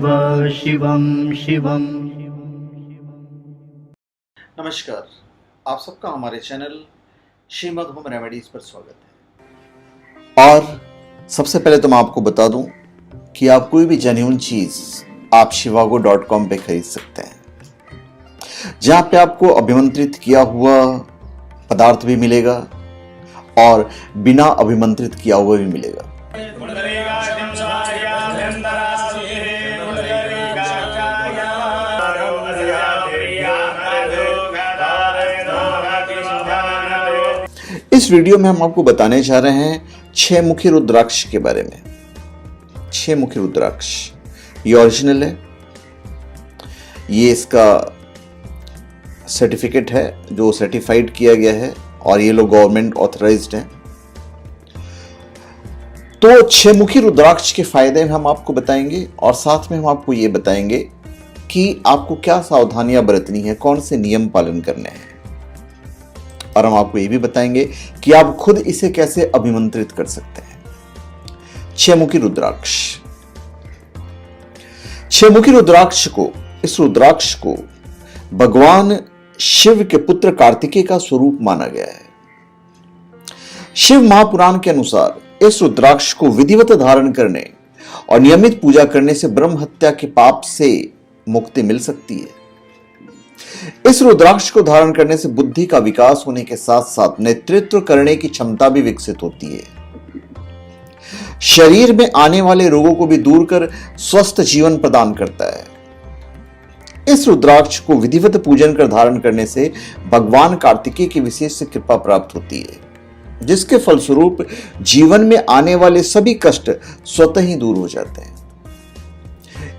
शिवम शिवम। नमस्कार, आप सबका हमारे चैनल श्रीमद होम रेमेडीज पर स्वागत है। और सबसे पहले तो मैं आपको बता दूं कि आप कोई भी जेन्युइन चीज आप shivago.com पे खरीद सकते हैं, जहां पे आपको अभिमंत्रित किया हुआ पदार्थ भी मिलेगा और बिना अभिमंत्रित किया हुआ भी मिलेगा। इस वीडियो में हम आपको बताने जा रहे हैं 6 मुखी रुद्राक्ष के बारे में। 6 मुखी रुद्राक्ष ये ओरिजिनल है, ये इसका सर्टिफिकेट है जो सर्टिफाइड किया गया है और ये लोग गवर्नमेंट ऑथराइज्ड हैं। तो 6 मुखी रुद्राक्ष के फायदे हम आपको बताएंगे और साथ में हम आपको ये बताएंगे कि आपको क्या सावधानियां बरतनी है, कौन से नियम पालन करने हैं, और हम आपको ये भी बताएंगे कि आप खुद इसे कैसे अभिमंत्रित कर सकते हैं। 6 मुखी रुद्राक्ष। 6 मुखी रुद्राक्ष को, इस रुद्राक्ष को भगवान शिव के पुत्र कार्तिकेय का स्वरूप माना गया है। शिव महापुराण के अनुसार इस रुद्राक्ष को विधिवत धारण करने और नियमित पूजा करने से ब्रह्म हत्या के पाप से मुक्ति मिल सकती है। इस रुद्राक्ष को धारण करने से बुद्धि का विकास होने के साथ साथ नेतृत्व करने की क्षमता भी विकसित होती है। शरीर में आने वाले रोगों को भी दूर कर स्वस्थ जीवन प्रदान करता है। इस रुद्राक्ष को विधिवत पूजन कर धारण करने से भगवान कार्तिकेय की विशेष कृपा प्राप्त होती है, जिसके फलस्वरूप जीवन में आने वाले सभी कष्ट स्वतः ही दूर हो जाते हैं।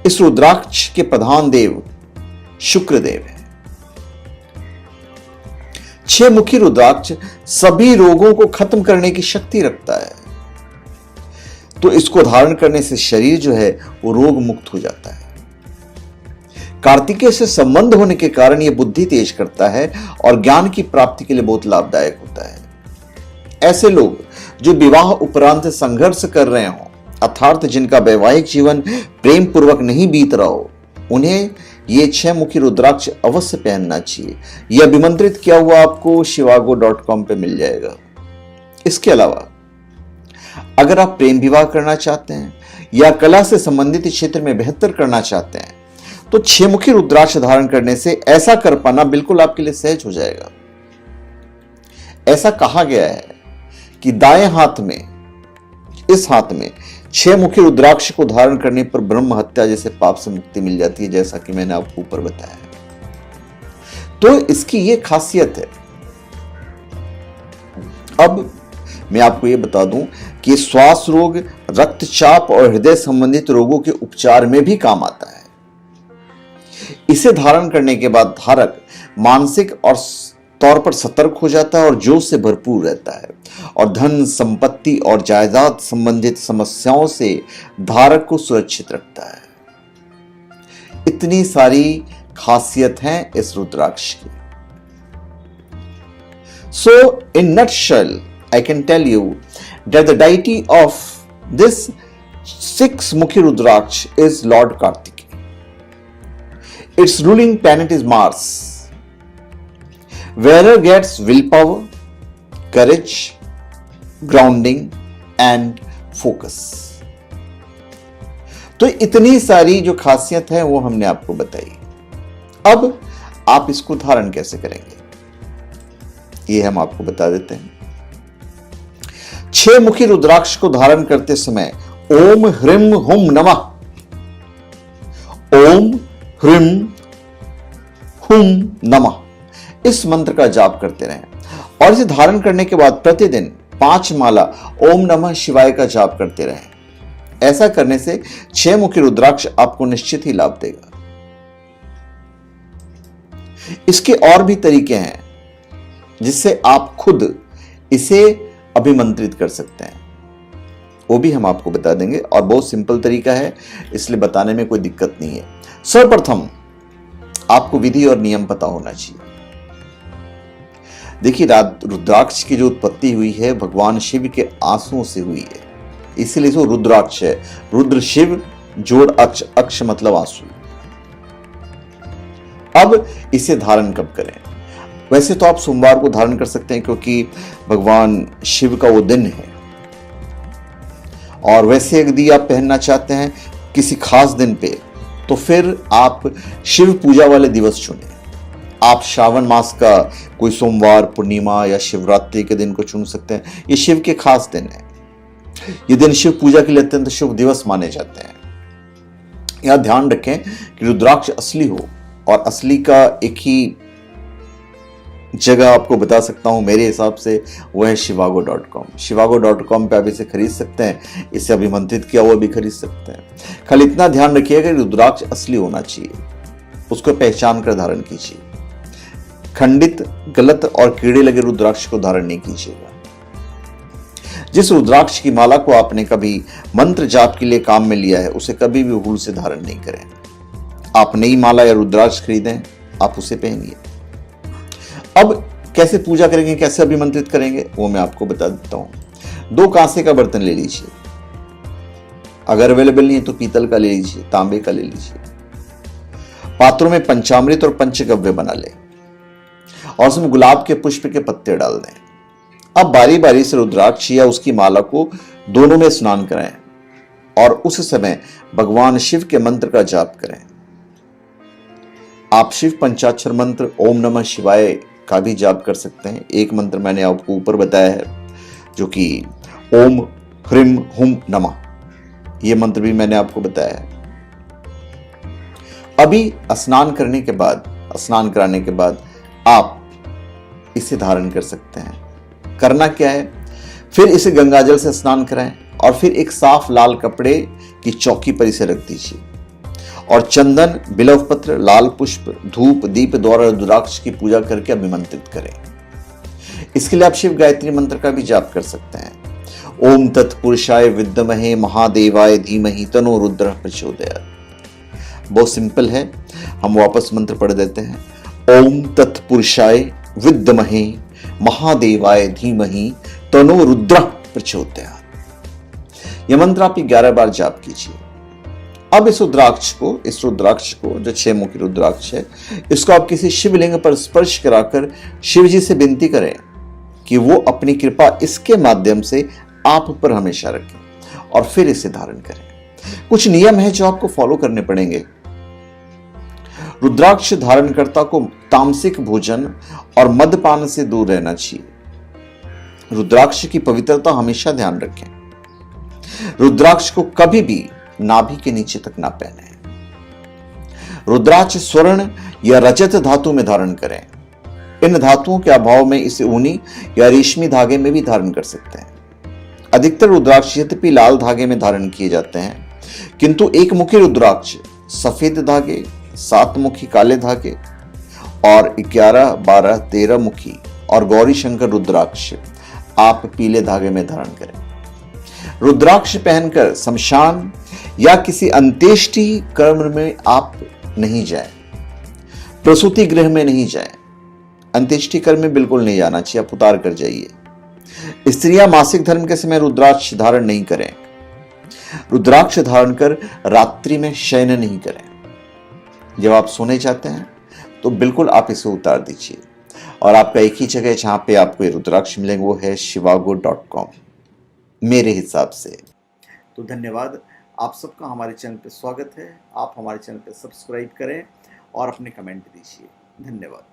इस रुद्राक्ष के प्रधान देव शुक्रदेव है। 6 मुखी रुद्राक्ष सभी रोगों को खत्म करने की शक्ति रखता है, तो इसको धारण करने से शरीर जो है वो रोग मुक्त हो जाता है। कार्तिकेय से संबंध होने के कारण यह बुद्धि तेज करता है और ज्ञान की प्राप्ति के लिए बहुत लाभदायक होता है। ऐसे लोग जो विवाह उपरांत संघर्ष कर रहे हो, अर्थात जिनका वैवाहिक जीवन प्रेम पूर्वक नहीं बीत रहा हो, उन्हें ये 6 मुखी रुद्राक्ष अवश्य पहनना चाहिए। यह अभिमंत्रित किया हुआ आपको shivago.com पे मिल जाएगा। इसके अलावा अगर आप प्रेम विवाह करना चाहते हैं या कला से संबंधित क्षेत्र में बेहतर करना चाहते हैं, तो 6 मुखी रुद्राक्ष धारण करने से ऐसा कर पाना बिल्कुल आपके लिए सहज हो जाएगा। ऐसा कहा गया है कि दाएं हाथ में, इस हाथ में 6 मुखी रुद्राक्ष को धारण करने पर ब्रह्म हत्या जैसे पाप से मुक्ति मिल जाती है, जैसा कि मैंने आपको ऊपर बताया। तो इसकी यह खासियत है। अब मैं आपको यह बता दूं कि श्वास रोग, रक्तचाप और हृदय संबंधित रोगों के उपचार में भी काम आता है। इसे धारण करने के बाद धारक मानसिक और तौर पर सतर्क हो जाता है और जोश से भरपूर रहता है और धन संपत्ति और जायदाद संबंधित समस्याओं से धारक को सुरक्षित रखता है। इतनी सारी खासियत हैं इस रुद्राक्ष की। So in nutshell, I can tell you that the deity of this 6 Mukhi Rudraksh is Lord Kartikeya. Its ruling planet is Mars. Wearer gets willpower, courage, grounding and focus. तो इतनी सारी जो खासियत है वो हमने आपको बताई। अब आप इसको धारण कैसे करेंगे ये हम आपको बता देते हैं। 6 मुखी रुद्राक्ष को धारण करते समय ओम ह्रीम हुम नमः, ओम ह्रीम हुम नमः इस मंत्र का जाप करते रहें और इसे धारण करने के बाद प्रतिदिन 5 माला ओम नमः शिवाय का जाप करते रहें। ऐसा करने से 6 मुखी रुद्राक्ष आपको निश्चित ही लाभ देगा। इसके और भी तरीके हैं जिससे आप खुद इसे अभिमंत्रित कर सकते हैं, वो भी हम आपको बता देंगे और बहुत सिंपल तरीका है, इसलिए बताने में कोई दिक्कत नहीं है। सर्वप्रथम आपको विधि और नियम पता होना चाहिए। देखिए, रुद्राक्ष की जो उत्पत्ति हुई है भगवान शिव के आंसुओं से हुई है, इसलिए इसको रुद्राक्ष है। रुद्र शिव जोड़ अक्ष, अक्ष मतलब आंसू। अब इसे धारण कब करें? वैसे तो आप सोमवार को धारण कर सकते हैं क्योंकि भगवान शिव का वो दिन है, और वैसे यदि आप पहनना चाहते हैं किसी खास दिन पे तो फिर आप शिव पूजा वाले दिवस चुनें। आप श्रावण मास का कोई सोमवार, पूर्णिमा या शिवरात्रि के दिन को चुन सकते हैं। ये शिव के खास दिन है। ये दिन शिव पूजा के लिए अत्यंत शुभ दिवस माने जाते हैं। यह ध्यान रखें कि रुद्राक्ष असली हो, और असली का एक ही जगह आपको बता सकता हूं मेरे हिसाब से, वह है shivago.com। shivago.com पे आप इसे खरीद सकते हैं। इसे अभिमंत्रित किया हुआ भी खरीद सकते हैं। खाली इतना ध्यान रखिएगा कि रुद्राक्ष असली होना चाहिए, उसको पहचान कर धारण कीजिए। खंडित, गलत और कीड़े लगे रुद्राक्ष को धारण नहीं कीजिएगा। जिस रुद्राक्ष की माला को आपने कभी मंत्र जाप के लिए काम में लिया है, उसे कभी भी भूल से धारण नहीं करें। आप नई माला या रुद्राक्ष खरीदें, आप उसे पहनिए। अब कैसे पूजा करेंगे, कैसे अभिमंत्रित करेंगे, वो मैं आपको बता देता हूं। 2 कांसे का बर्तन ले लीजिए, अगर अवेलेबल नहीं है तो पीतल का ले लीजिए, तांबे का ले लीजिए। पात्रों में पंचामृत और पंचगव्य बना लें और उसमें गुलाब के पुष्प के पत्ते डाल दें। अब बारी बारी से रुद्राक्ष या उसकी माला को दोनों में स्नान कराएं और उस समय भगवान शिव के मंत्र का जाप करें। आप शिव पंचाक्षर मंत्र ओम नमः शिवाय का भी जाप कर सकते हैं। एक मंत्र मैंने आपको ऊपर बताया है जो कि ओम ह्रीम हुम नमः, यह मंत्र भी मैंने आपको बताया है। अभी स्नान कराने के बाद आप इसे धारण कर सकते हैं। करना क्या है, फिर इसे गंगाजल से स्नान कराएं और फिर एक साफ लाल कपड़े की चौकी पर इसे रख दीजिए और चंदन, बिल्व पत्र, लाल पुष्प, धूप, दीप द्वारा रुद्राक्ष की पूजा करके अभिमंत्रित करें। इसके लिए आप शिव गायत्री मंत्र का भी जाप कर सकते हैं। ओम तत्पुरुषाय विद्महे महादेवाय धीमहि तन्नो रुद्रः प्रचोदयात्। बहुत सिंपल है, हम वापस मंत्र पढ़ देते हैं। ओम तत्पुरुषाय विद्महे महादेवाय धीमहि तन्नो रुद्रः प्रचोदयात्। यह मंत्र आप 11 बार जाप कीजिए। अब इस रुद्राक्ष को जो 6 मुखी रुद्राक्ष है, इसको आप किसी शिवलिंग पर स्पर्श कराकर शिव जी से विनती करें कि वो अपनी कृपा इसके माध्यम से आप पर हमेशा रखें और फिर इसे धारण करें। कुछ नियम है जो आपको फॉलो करने पड़ेंगे। रुद्राक्ष धारणकर्ता को तामसिक भोजन और मद्यपान से दूर रहना चाहिए। रुद्राक्ष की पवित्रता हमेशा ध्यान रखें। रुद्राक्ष को कभी भी नाभि के नीचे तक ना पहने। रुद्राक्ष स्वर्ण या रजत धातु में धारण करें। इन धातुओं के अभाव में इसे ऊनी या रेशमी धागे में भी धारण कर सकते हैं। अधिकतर रुद्राक्ष यद्यपि लाल धागे में धारण किए जाते हैं, किंतु एक मुखी रुद्राक्ष सफेद धागे, 7 मुखी काले धागे और 11, 12, 13 मुखी और गौरी शंकर रुद्राक्ष आप पीले धागे में धारण करें। रुद्राक्ष पहनकर शमशान या किसी अंत्येष्टि कर्म में आप नहीं जाएं। प्रसूति गृह में नहीं जाएं। अंत्येष्टि कर्म में बिल्कुल नहीं जाना चाहिए, आप उतार कर जाइए। स्त्रियां मासिक धर्म के समय रुद्राक्ष धारण नहीं करें। रुद्राक्ष धारण कर रात्रि में शयन नहीं करें। जब आप सोने जाते हैं तो बिल्कुल आप इसे उतार दीजिए। और आपका एक ही जगह जहां पे आपको ये रुद्राक्ष मिलेंगे वो है shivago.com मेरे हिसाब से। तो धन्यवाद, आप सबका हमारे चैनल पे स्वागत है। आप हमारे चैनल पे सब्सक्राइब करें और अपने कमेंट दीजिए। धन्यवाद।